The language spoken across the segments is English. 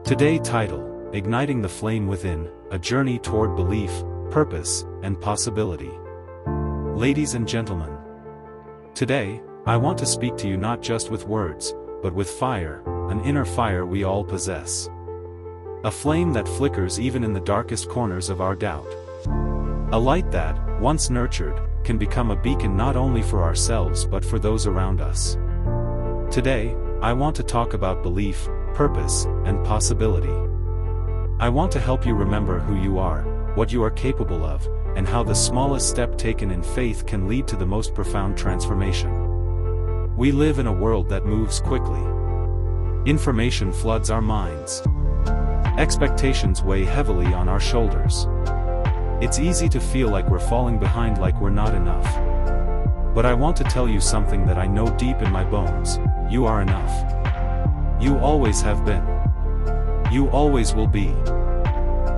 Today title, Igniting the Flame Within, A Journey Toward Belief, Purpose, and Possibility. Ladies and gentlemen, today, I want to speak to you not just with words, but with fire, an inner fire we all possess. A flame that flickers even in the darkest corners of our doubt. A light that, once nurtured, can become a beacon not only for ourselves but for those around us. Today, I want to talk about belief, purpose, and possibility. I want to help you remember who you are, what you are capable of, and how the smallest step taken in faith can lead to the most profound transformation. We live in a world that moves quickly. Information floods our minds. Expectations weigh heavily on our shoulders. It's easy to feel like we're falling behind, like we're not enough. But I want to tell you something that I know deep in my bones: you are enough. You always have been. You always will be.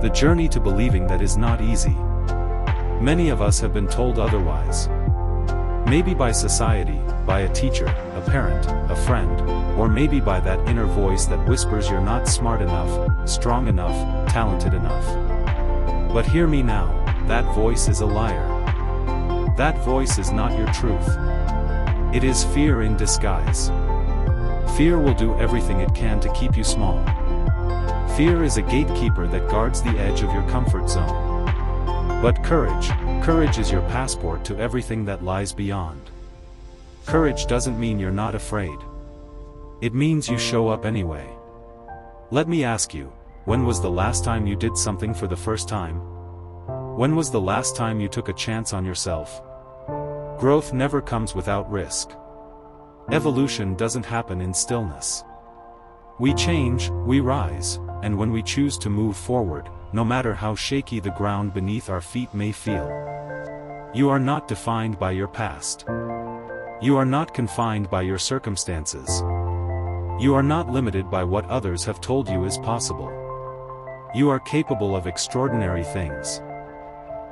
The journey to believing that is not easy. Many of us have been told otherwise. Maybe by society, by a teacher, a parent, a friend, or maybe by that inner voice that whispers you're not smart enough, strong enough, talented enough. But hear me now, that voice is a liar. That voice is not your truth. It is fear in disguise. Fear will do everything it can to keep you small. Fear is a gatekeeper that guards the edge of your comfort zone. But courage is your passport to everything that lies beyond. Courage doesn't mean you're not afraid. It means you show up anyway. Let me ask you, when was the last time you did something for the first time? When was the last time you took a chance on yourself? Growth never comes without risk. Evolution doesn't happen in stillness. We change, we rise, and when we choose to move forward, no matter how shaky the ground beneath our feet may feel. You are not defined by your past. You are not confined by your circumstances. You are not limited by what others have told you is possible. You are capable of extraordinary things.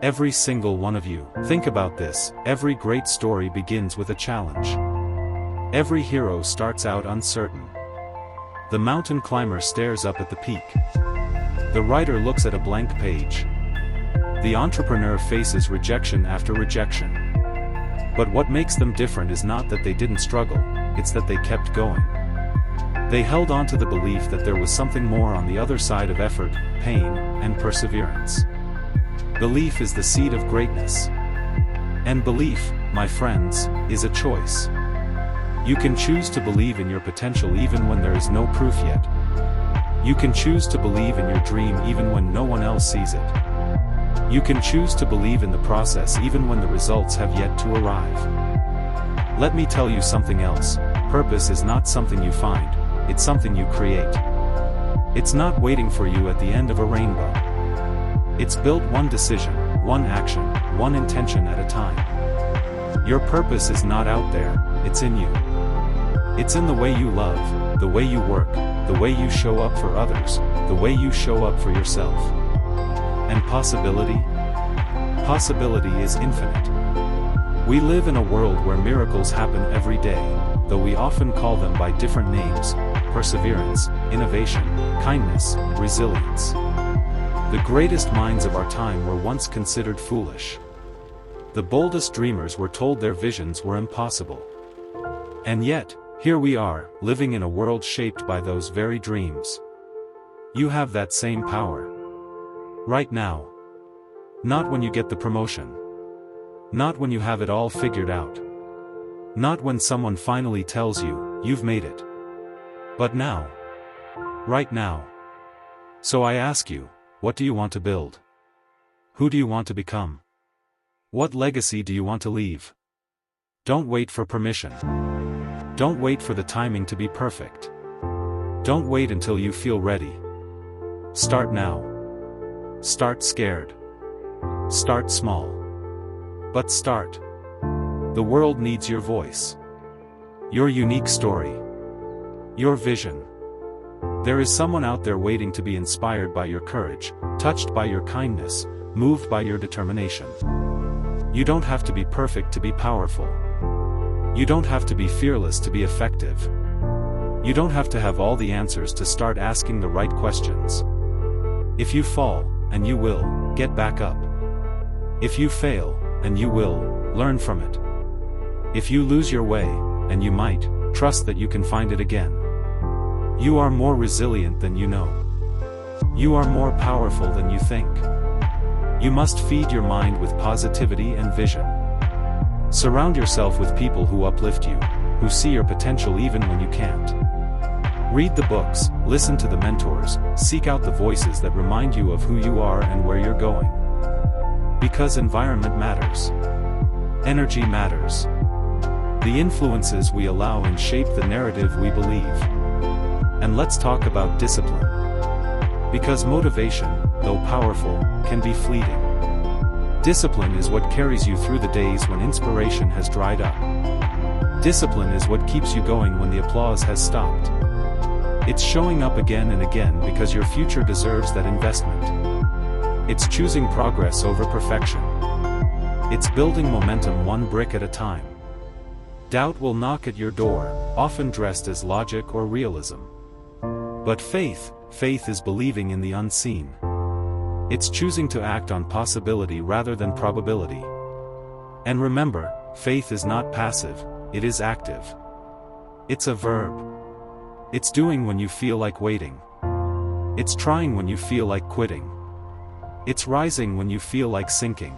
Every single one of you. Think about this: every great story begins with a challenge. Every hero starts out uncertain. The mountain climber stares up at the peak. The writer looks at a blank page. The entrepreneur faces rejection after rejection. But what makes them different is not that they didn't struggle, it's that they kept going. They held on to the belief that there was something more on the other side of effort, pain, and perseverance. Belief is the seed of greatness. And belief, my friends, is a choice. You can choose to believe in your potential even when there is no proof yet. You can choose to believe in your dream even when no one else sees it. You can choose to believe in the process even when the results have yet to arrive. Let me tell you something else: purpose is not something you find, it's something you create. It's not waiting for you at the end of a rainbow. It's built one decision, one action, one intention at a time. Your purpose is not out there, it's in you. It's in the way you love, the way you work, the way you show up for others, the way you show up for yourself. And possibility? Possibility is infinite. We live in a world where miracles happen every day, though we often call them by different names: perseverance, innovation, kindness, resilience. The greatest minds of our time were once considered foolish. The boldest dreamers were told their visions were impossible. And yet, here we are, living in a world shaped by those very dreams. You have that same power. Right now. Not when you get the promotion. Not when you have it all figured out. Not when someone finally tells you, you've made it. But now. Right now. So I ask you, what do you want to build? Who do you want to become? What legacy do you want to leave? Don't wait for permission. Don't wait for the timing to be perfect. Don't wait until you feel ready. Start now. Start scared. Start small. But start. The world needs your voice. Your unique story. Your vision. There is someone out there waiting to be inspired by your courage, touched by your kindness, moved by your determination. You don't have to be perfect to be powerful. You don't have to be fearless to be effective. You don't have to have all the answers to start asking the right questions. If you fall, and you will, get back up. If you fail, and you will, learn from it. If you lose your way, and you might, trust that you can find it again. You are more resilient than you know. You are more powerful than you think. You must feed your mind with positivity and vision. Surround yourself with people who uplift you, who see your potential even when you can't. Read the books, listen to the mentors, seek out the voices that remind you of who you are and where you're going. Because environment matters. Energy matters. The influences we allow and shape the narrative we believe. And let's talk about discipline. Because motivation, though powerful, can be fleeting. Discipline is what carries you through the days when inspiration has dried up. Discipline is what keeps you going when the applause has stopped. It's showing up again and again because your future deserves that investment. It's choosing progress over perfection. It's building momentum one brick at a time. Doubt will knock at your door, often dressed as logic or realism. But faith is believing in the unseen. It's choosing to act on possibility rather than probability. And remember, faith is not passive, it is active. It's a verb. It's doing when you feel like waiting. It's trying when you feel like quitting. It's rising when you feel like sinking.